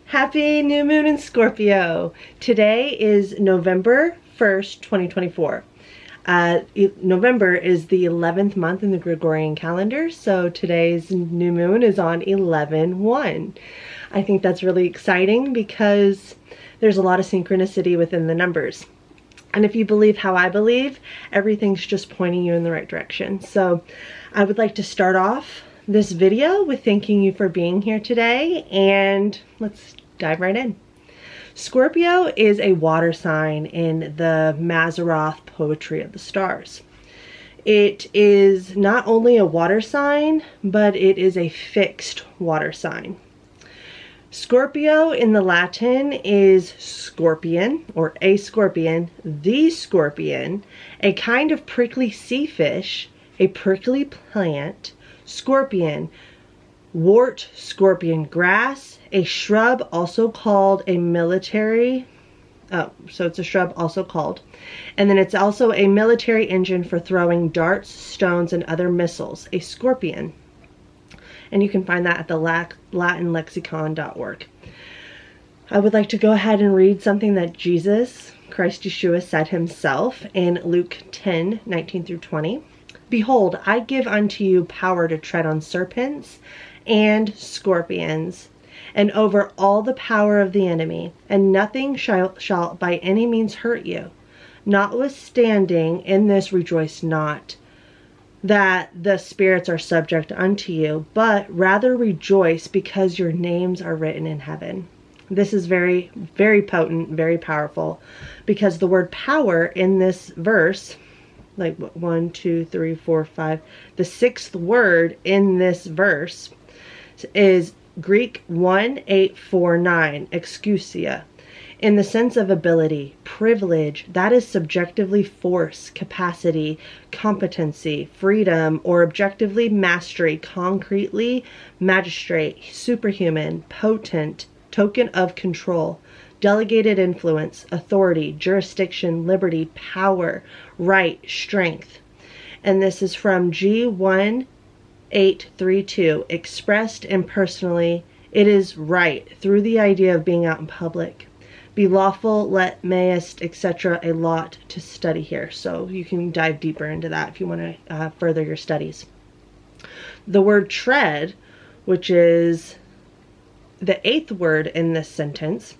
Happy new moon in Scorpio. Today is November 1st, 2024. November is the 11th month in the Gregorian calendar, so today's new moon is on 11/1. I think that's really exciting because there's a lot of synchronicity within the numbers. And if you believe how I believe, everything's just pointing you in the right direction. So I would like to start off this video with thanking you for being here today, and let's dive right in. Scorpio is a water sign in the Mazzaroth poetry of the stars. It is not only a water sign, but it is a fixed water sign. Scorpio in the Latin is scorpion, or a scorpion, the scorpion, a kind of prickly sea fish, a prickly plant, scorpion, wort, scorpion grass, a shrub also called a military, so it's a shrub also called, and then it's also a military engine for throwing darts, stones, and other missiles, a scorpion. And you can find that at the latinlexicon.org. I would like to go ahead and read something that Jesus, Christ Yeshua, said himself in Luke 10:19-20. Behold, I give unto you power to tread on serpents and scorpions, and over all the power of the enemy, and nothing shall by any means hurt you. Notwithstanding, in this rejoice not, that the spirits are subject unto you, but rather rejoice because your names are written in heaven. This is very, very potent, very powerful, because the word power in this verse, like 1, 2, 3, 4, 5, the sixth word in this verse is Greek 1849, exousia, in the sense of ability, privilege, that is subjectively force, capacity, competency, freedom, or objectively mastery, concretely magistrate, superhuman, potent, token of control, delegated influence, authority, jurisdiction, liberty, power, right, strength. And this is from G1832, expressed impersonally, it is right, through the idea of being out in public. Be lawful, let, mayest, etc. a lot to study here. So you can dive deeper into that if you want to further your studies. The word tread, which is the eighth word in this sentence,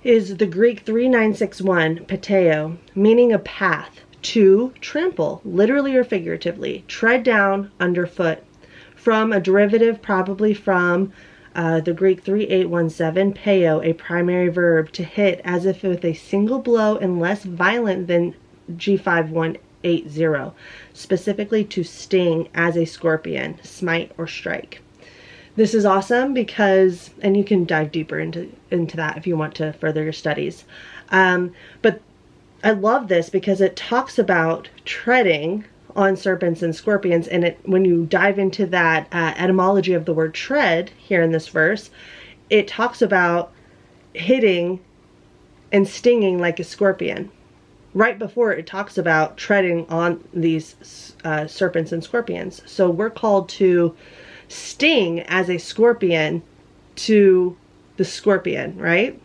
is the Greek 3961, pateo, meaning a path, to trample, literally or figuratively, tread down underfoot, from a derivative probably from the Greek 3817, peo, a primary verb, to hit as if with a single blow and less violent than G5180, specifically to sting as a scorpion, smite or strike. This is awesome because, and you can dive deeper into that if you want to further your studies. But I love this because it talks about treading on serpents and scorpions, and when you dive into that etymology of the word tread here in this verse, it talks about hitting and stinging like a scorpion. Right before it talks about treading on these serpents and scorpions. So we're called to sting as a scorpion to the scorpion, right?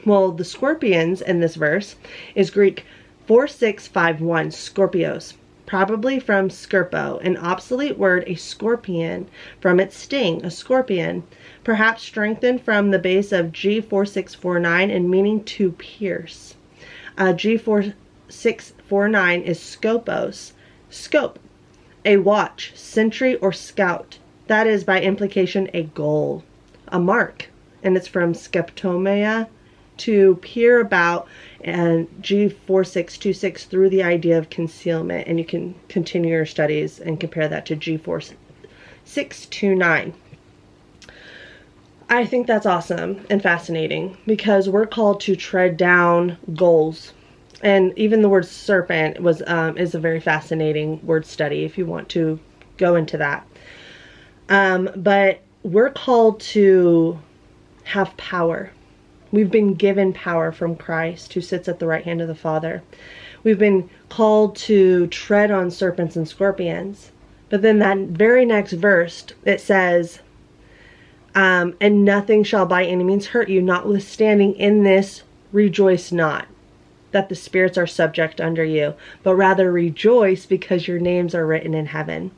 Well, the scorpions in this verse is Greek 4651, Scorpios, probably from Scorpo, an obsolete word, a scorpion, from its sting, a scorpion, perhaps strengthened from the base of G4649 and meaning to pierce. G4649 is scopos, scope, a watch, sentry, or scout. That is by implication a goal, a mark, and it's from skeptomia, to peer about, and G4626 through the idea of concealment, and you can continue your studies and compare that to G4629. I think that's awesome and fascinating because we're called to tread down goals, and even the word serpent is a very fascinating word study if you want to go into that. But we're called to have power. We've been given power from Christ, who sits at the right hand of the Father. We've been called to tread on serpents and scorpions. But then that very next verse, it says, And nothing shall by any means hurt you. Notwithstanding in this, rejoice not that the spirits are subject under you, but rather rejoice because your names are written in heaven.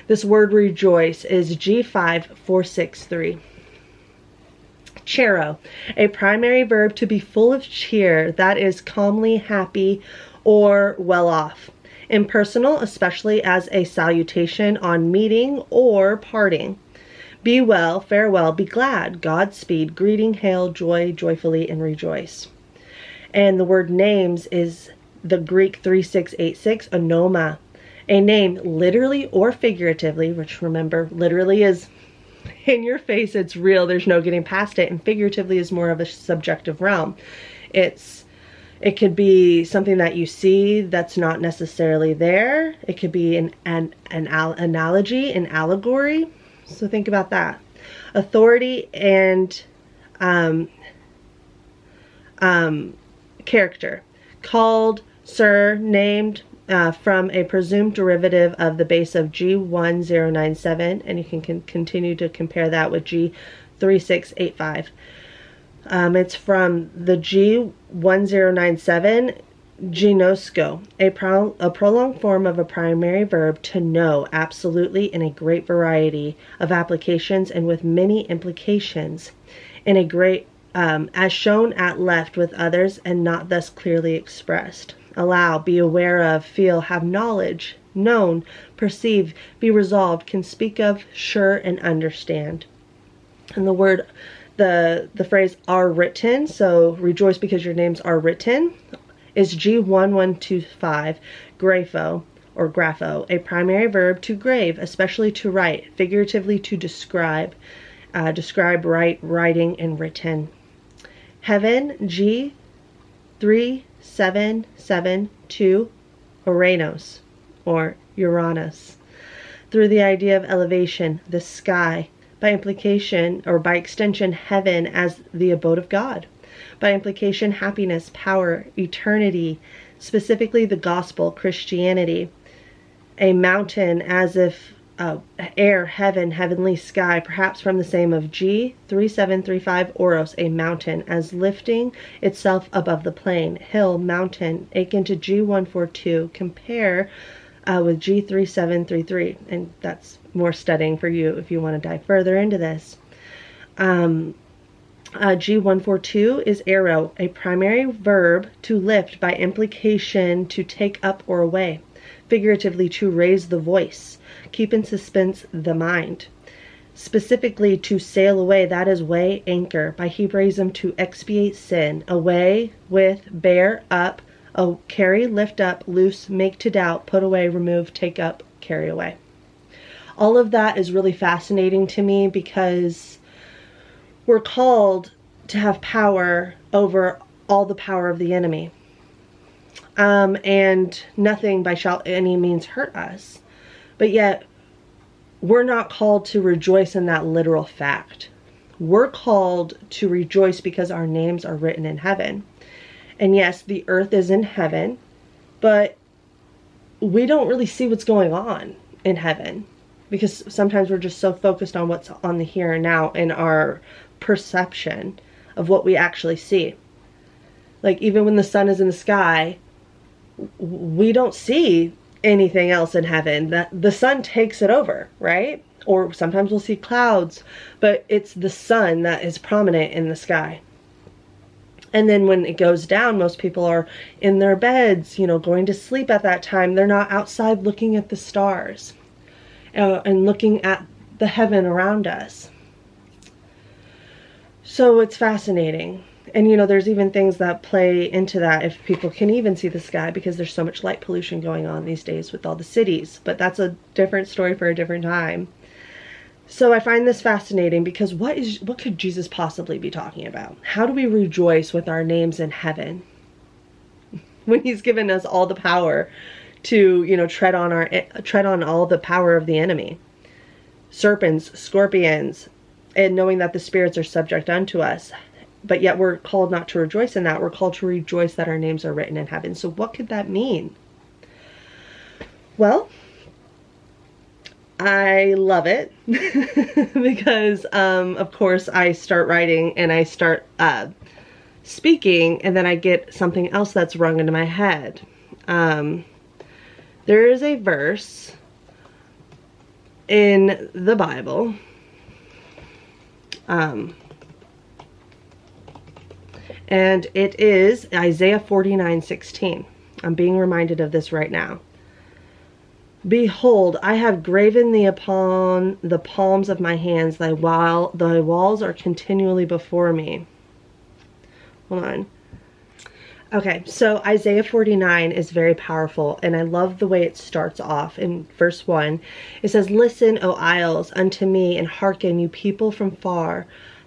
This word rejoice is G5463. Chero, a primary verb to be full of cheer, that is calmly happy or well off. Impersonal, especially as a salutation on meeting or parting. Be well, farewell, be glad, Godspeed, greeting, hail, joy, joyfully, and rejoice. And the word names is the Greek 3686, onoma. A name literally or figuratively, which remember, literally is in your face, it's real, there's no getting past it, and figuratively is more of a subjective realm. It could be something that you see that's not necessarily there. It could be an analogy, an allegory. So think about that. Authority and character. Called, sir, named, from a presumed derivative of the base of G1097, and you can continue to compare that with G3685. It's from the G1097, ginosko, a prolonged form of a primary verb to know, absolutely, in a great variety of applications and with many implications, in a great, as shown at left with others and not thus clearly expressed. Allow, be aware of, feel, have knowledge, known, perceive, be resolved, can speak of, sure, and understand. And the word, the phrase are written, so rejoice because your names are written, is G1125, grapho, or grapho, a primary verb to grave, especially to write, figuratively to describe, write, writing, and written. Heaven, G3772, Uranus, or Uranus. Through the idea of elevation, the sky, by implication, or by extension, heaven as the abode of God. By implication, happiness, power, eternity, specifically the gospel, Christianity. A mountain as if air, heaven, heavenly sky, perhaps from the same of G3735, Oros, a mountain, as lifting itself above the plain. Hill, mountain, akin to G142. Compare with G3733, and that's more studying for you if you want to dive further into this. G142 is arrow, a primary verb to lift, by implication to take up or away, figuratively to raise the voice, keep in suspense the mind, specifically to sail away, that is weigh, anchor, by Hebraism to expiate sin, away with, bear up, carry, lift up, loose, make to doubt, put away, remove, take up, carry away. All of that is really fascinating to me because we're called to have power over all the power of the enemy. And nothing by shall any means hurt us. But yet, we're not called to rejoice in that literal fact. We're called to rejoice because our names are written in heaven. And yes, the earth is in heaven, but we don't really see what's going on in heaven. Because sometimes we're just so focused on what's on the here and now in our perception of what we actually see. Like even when the sun is in the sky, we don't see anything else in heaven. The sun takes it over, right? Or sometimes we'll see clouds, but it's the sun that is prominent in the sky. And then when it goes down, most people are in their beds, going to sleep at that time. They're not outside looking at the stars. And looking at the heaven around us. So it's fascinating. And there's even things that play into that if people can even see the sky, because there's so much light pollution going on these days with all the cities. But that's a different story for a different time. So I find this fascinating because what could Jesus possibly be talking about? How do we rejoice with our names in heaven when he's given us all the power to, tread on all the power of the enemy, serpents, scorpions, and knowing that the spirits are subject unto us, but yet we're called not to rejoice in that. We're called to rejoice that our names are written in heaven. So what could that mean? Well, I love it because, of course, I start writing and I start speaking, and then I get something else that's rung into my head. There is a verse in the Bible, and it is Isaiah 49:16. I'm being reminded of this right now. Behold, I have graven thee upon the palms of my hands, thy walls are continually before me. Hold on. Okay, so Isaiah 49 is very powerful, and I love the way it starts off in verse 1. It says, Listen, O isles, unto me, and hearken, you people from far.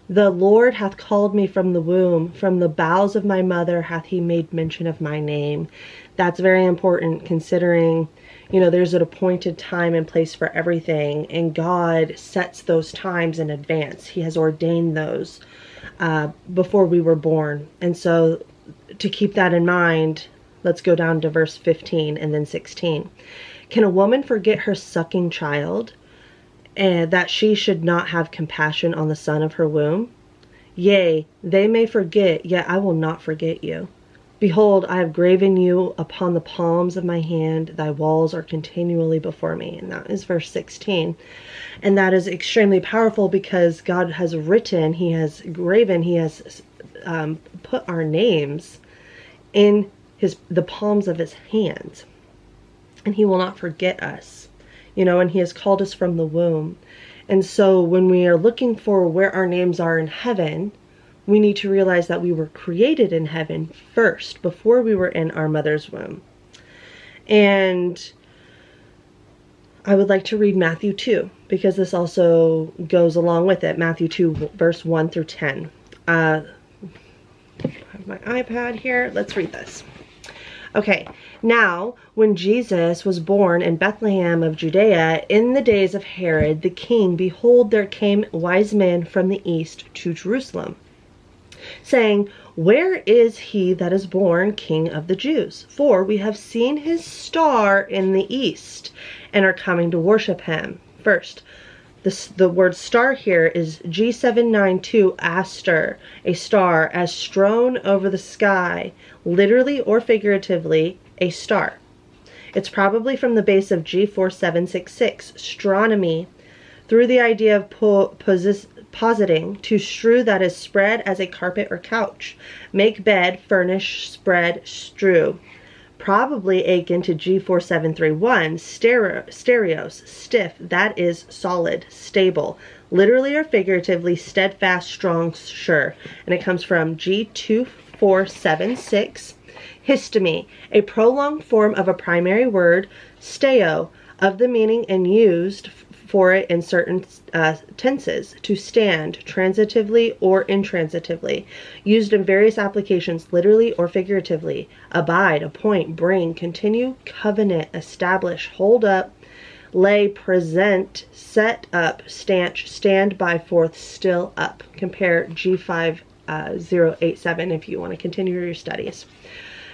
The Lord hath called me from the womb, from the bowels of my mother hath he made mention of my name. That's very important, considering, there's an appointed time and place for everything, and God sets those times in advance. He has ordained those before we were born. And so to keep that in mind, let's go down to verse 15 and then 16. Can a woman forget her sucking child, and that she should not have compassion on the son of her womb? Yea, they may forget, yet I will not forget you. Behold, I have graven you upon the palms of my hand. Thy walls are continually before me. And that is verse 16. And that is extremely powerful because God has written, he has graven, he has put our names in the palms of his hands. And he will not forget us, and he has called us from the womb. And so when we are looking for where our names are in heaven, we need to realize that we were created in heaven first, before we were in our mother's womb. And I would like to read Matthew 2, because this also goes along with it. Matthew 2, verse 1 through 10. I have my iPad here. Let's read this. Okay, now when Jesus was born in Bethlehem of Judea, in the days of Herod the king, behold, there came wise men from the east to Jerusalem, saying, Where is he that is born King of the Jews? For we have seen his star in the east, and are coming to worship him. First, the word star here is G792 aster, a star as strewn over the sky, literally or figuratively, a star. It's probably from the base of G4766, astronomy, through the idea of positing, to strew, that is spread as a carpet or couch, make bed, furnish, spread, strew. Probably akin to G4731, stereos, stiff, that is solid, stable, literally or figuratively, steadfast, strong, sure. And it comes from G2476, histemi, a prolonged form of a primary word, steo, of the meaning and used for it in certain tenses, to stand, transitively or intransitively, used in various applications, literally or figuratively, abide, appoint, bring, continue, covenant, establish, hold up, lay, present, set up, stanch, stand by, forth, still up. Compare G5087 if you want to continue your studies.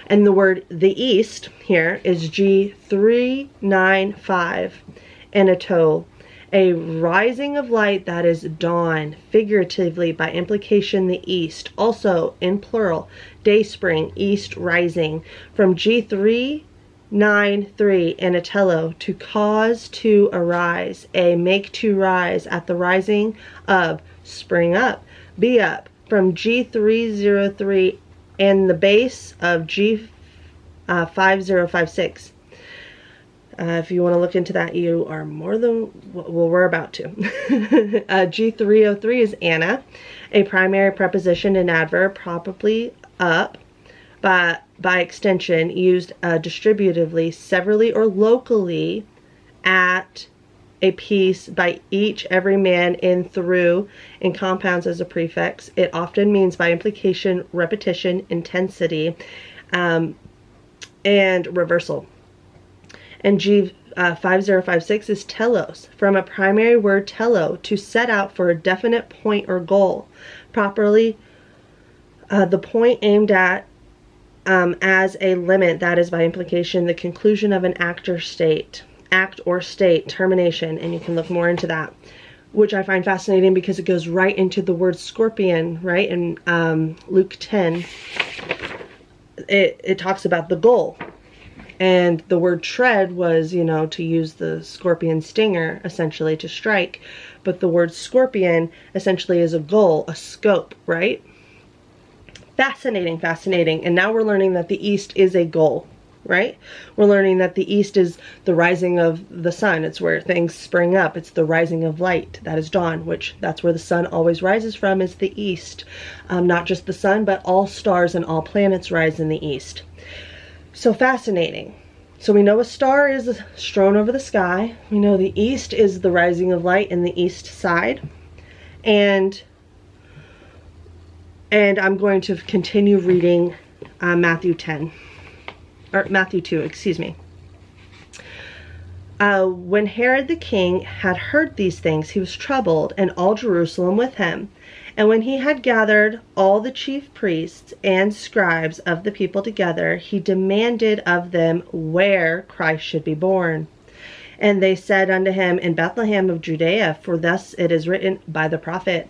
And the word the east here is G395, anatole, a rising of light, that is dawn, figuratively, by implication the east, also in plural, day spring, east rising, from G393, anatello, to cause to arise, a make to rise, at the rising of, spring up, be up, from G303, and the base of G5056. If you want to look into that, you are more than, well, we're about to. G303 is Anna, a primary preposition and adverb, probably up, by extension, used distributively, severally, or locally, at a piece, by each, every man, in, through, and compounds as a prefix. It often means by implication, repetition, intensity, and reversal. And G5056 is telos, from a primary word telo, to set out for a definite point or goal. Properly, the point aimed at as a limit, that is by implication the conclusion of an act or state. act or state, termination, and you can look more into that, which I find fascinating because it goes right into the word scorpion, right? In Luke 10, it talks about the goal. And the word tread was, you know, to use the scorpion stinger, essentially, to strike. But the word scorpion essentially is a goal, a scope, right? Fascinating, fascinating. And now we're learning that the east is a goal, right? We're learning that the east is the rising of the sun. It's where things spring up. It's the rising of light. That is dawn, which that's where the sun always rises from, is the east. Not just the sun, but all stars and all planets rise in the east. So fascinating. So we know a star is strewn over the sky. We know the east is the rising of light in the east side. And I'm going to continue reading Matthew 2, excuse me. When Herod the king had heard these things, he was troubled, and all Jerusalem with him. And when he had gathered all the chief priests and scribes of the people together, he demanded of them where Christ should be born. And they said unto him, In Bethlehem of Judea, for thus it is written by the prophet.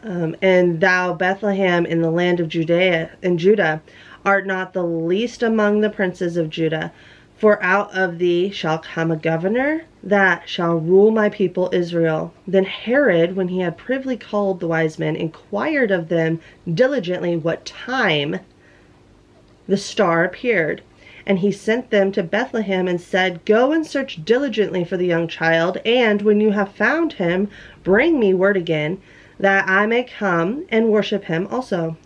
And thou, Bethlehem, in the land of Judea, in Judah, art not the least among the princes of Judah. For out of thee shall come a governor that shall rule my people Israel. Then Herod, when he had privily called the wise men, inquired of them diligently what time the star appeared. And he sent them to Bethlehem and said, Go and search diligently for the young child, and when you have found him, bring me word again, that I may come and worship him also.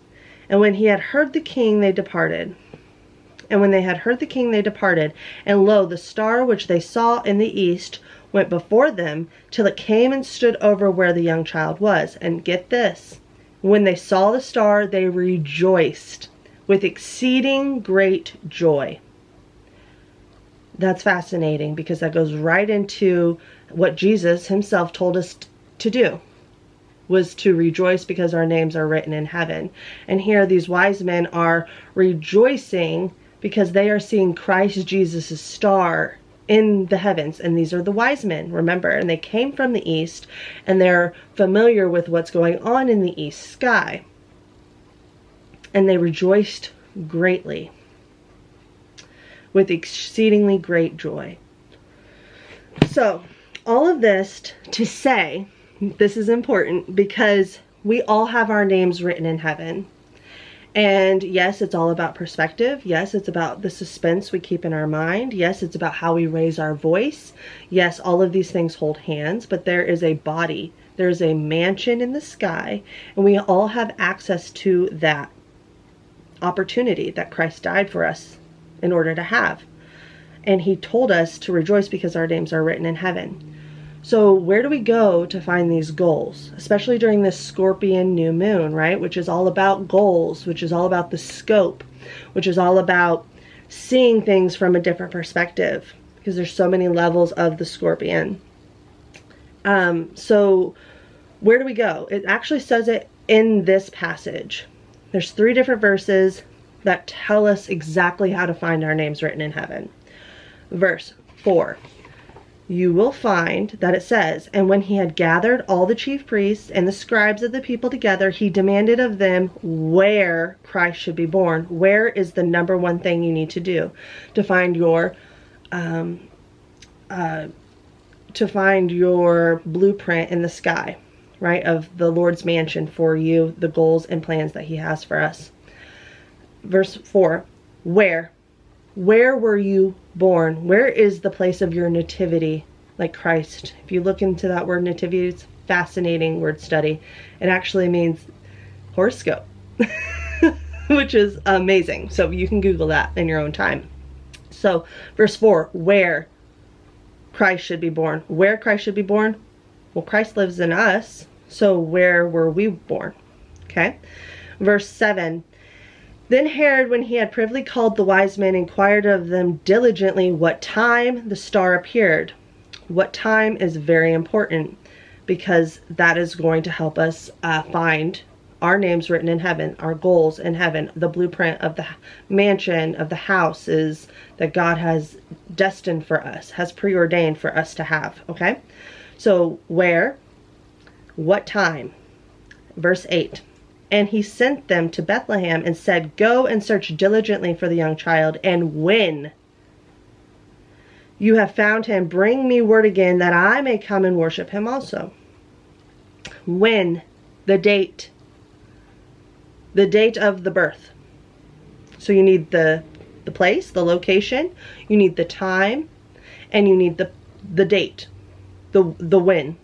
And when he had heard the king, they departed. And when they had heard the king, they departed. And lo, the star which they saw in the east went before them, till it came and stood over where the young child was. And get this, when they saw the star, they rejoiced with exceeding great joy. That's fascinating, because that goes right into what Jesus himself told us to do, was to rejoice because our names are written in heaven. And here these wise men are rejoicing because they are seeing Christ Jesus' star in the heavens. And these are the wise men, remember, and they came from the east, and they're familiar with what's going on in the east sky. And they rejoiced greatly with exceedingly great joy. So all of this to say, this is important because we all have our names written in heaven. And yes, it's all about perspective. Yes, it's about the suspense we keep in our mind. Yes, it's about how we raise our voice. Yes, all of these things hold hands, but there is a body. There's a mansion in the sky, and we all have access to that opportunity that Christ died for us in order to have. And he told us to rejoice because our names are written in heaven. So where do we go to find these goals, especially during this Scorpion new moon, right? Which is all about goals, which is all about the scope, which is all about seeing things from a different perspective, because there's so many levels of the Scorpion. So where do we go? It actually says it in this passage. There's 3 different verses that tell us exactly how to find our names written in heaven. Verse 4. You will find that it says, And when he had gathered all the chief priests and the scribes of the people together, he demanded of them where Christ should be born. Where is the number one thing you need to do to find your blueprint in the sky, right, of the Lord's mansion for you, the goals and plans that he has for us. Verse 4, where were you born? Where is the place of your nativity, like Christ? If you look into that word nativity, it's a fascinating word study. It actually means horoscope, which is amazing. So you can Google that in your own time. So verse 4, where Christ should be born. Where Christ should be born? Well, Christ lives in us. So where were we born? Okay. Verse 7. Then Herod, when he had privily called the wise men, inquired of them diligently what time the star appeared. What time is very important, because that is going to help us find our names written in heaven, our goals in heaven, the blueprint of the mansion, of the house is that God has destined for us, has preordained for us to have, okay? So where, what time? Verse 8. And he sent them to Bethlehem and said, go and search diligently for the young child, and when you have found him, bring me word again that I may come and worship him also. When, the date of the birth. So you need the place, the location, you need the time, and you need the date, the when.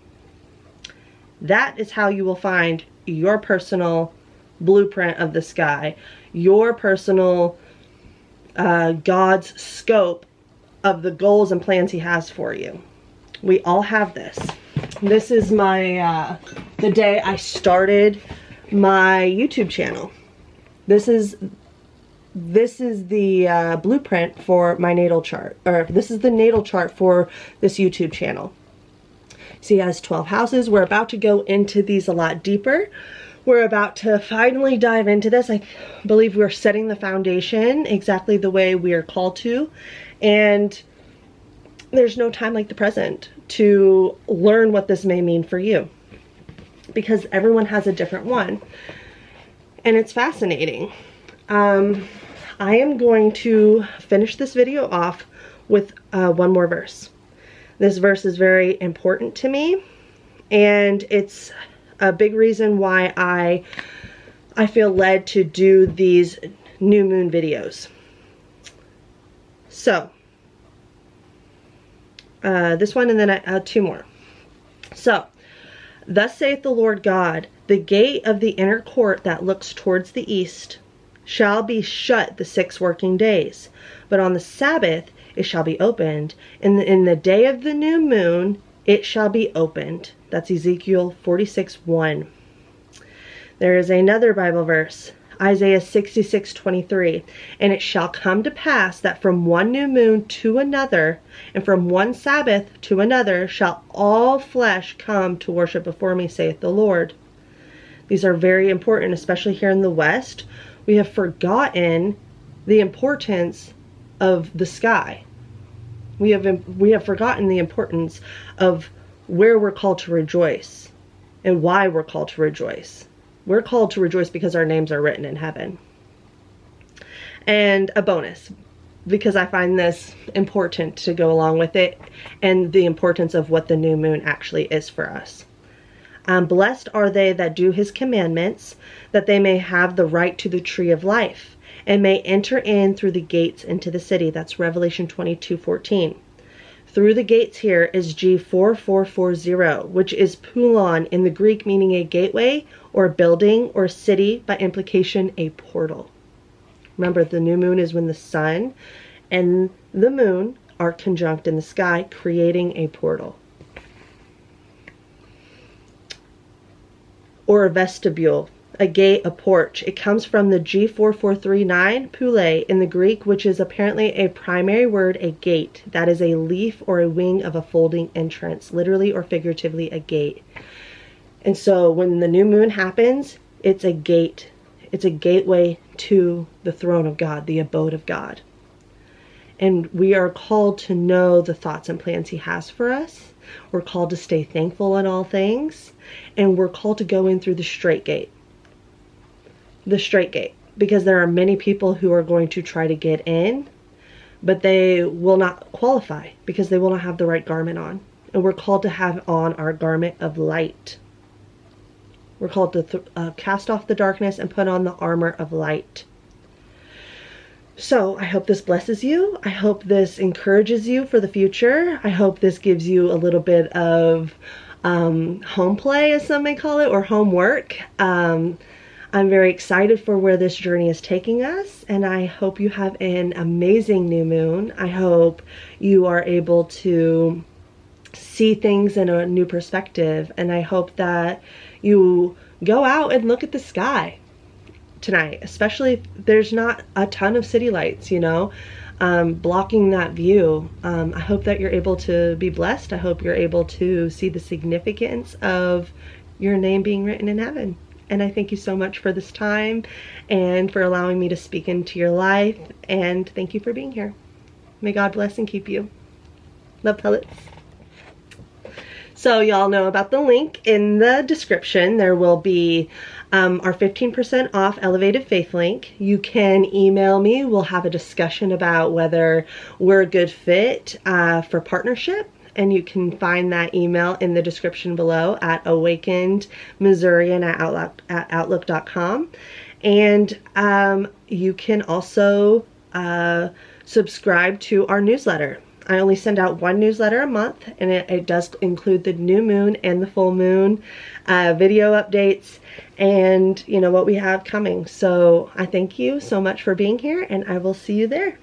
That is how you will find your personal blueprint of the sky, your personal God's scope of the goals and plans he has for you. We all have this. This is my the day I started my YouTube channel. This is the blueprint for my natal chart, or this is the natal chart for this YouTube channel. See, it has 12 houses. We're about to go into these a lot deeper. We're about to finally dive into this. I believe we're setting the foundation exactly the way we are called to. And there's no time like the present to learn what this may mean for you, because everyone has a different one. And it's fascinating. I am going to finish this video off with one more verse. This verse is very important to me, and it's a big reason why I feel led to do these new moon videos. So, this one and then two more. So, thus saith the Lord God, the gate of the inner court that looks towards the east shall be shut the 6 working days, but on the Sabbath it shall be opened. In the day of the new moon it shall be opened. That's Ezekiel 46:1. There is another Bible verse, Isaiah 66:23. And it shall come to pass that from one new moon to another, and from one Sabbath to another, shall all flesh come to worship before me, saith the Lord. These are very important, especially here in the West. We have forgotten the importance of the sky. We have forgotten the importance of where we're called to rejoice and why we're called to rejoice. We're called to rejoice because our names are written in heaven. And a bonus, because I find this important to go along with it, and the importance of what the new moon actually is for us. Blessed are they that do his commandments, that they may have the right to the tree of life, and may enter in through the gates into the city. That's Revelation 22:14. Through the gates here is G4440, which is Poulon in the Greek, meaning a gateway or building or city, by implication a portal. Remember, the new moon is when the sun and the moon are conjunct in the sky, creating a portal. Or a vestibule, a gate, a porch. It comes from the G4439, poule, in the Greek, which is apparently a primary word, a gate. That is a leaf or a wing of a folding entrance, literally or figuratively a gate. And so when the new moon happens, it's a gate. It's a gateway to the throne of God, the abode of God. And we are called to know the thoughts and plans he has for us. We're called to stay thankful in all things. And we're called to go in through the straight gate. The straight gate. Because there are many people who are going to try to get in, but they will not qualify because they will not have the right garment on. And we're called to have on our garment of light. We're called to cast off the darkness and put on the armor of light. So I hope this blesses you. I hope this encourages you for the future. I hope this gives you a little bit of home play, as some may call it, or homework. I'm very excited for where this journey is taking us, and I hope you have an amazing new moon. I hope you are able to see things in a new perspective, and I hope that you go out and look at the sky tonight, especially if there's not a ton of city lights, blocking that view. I hope that you're able to be blessed. I hope you're able to see the significance of your name being written in heaven. And I thank you so much for this time and for allowing me to speak into your life. And thank you for being here. May God bless and keep you. Love, pellets. So y'all know about the link in the description. There will be our 15% off Elevated Faith link. You can email me. We'll have a discussion about whether we're a good fit for partnership. And you can find that email in the description below at awakenedmissourian at outlook.com. And you can also subscribe to our newsletter. I only send out one newsletter a month, and it does include the new moon and the full moon video updates and what we have coming. So I thank you so much for being here, and I will see you there.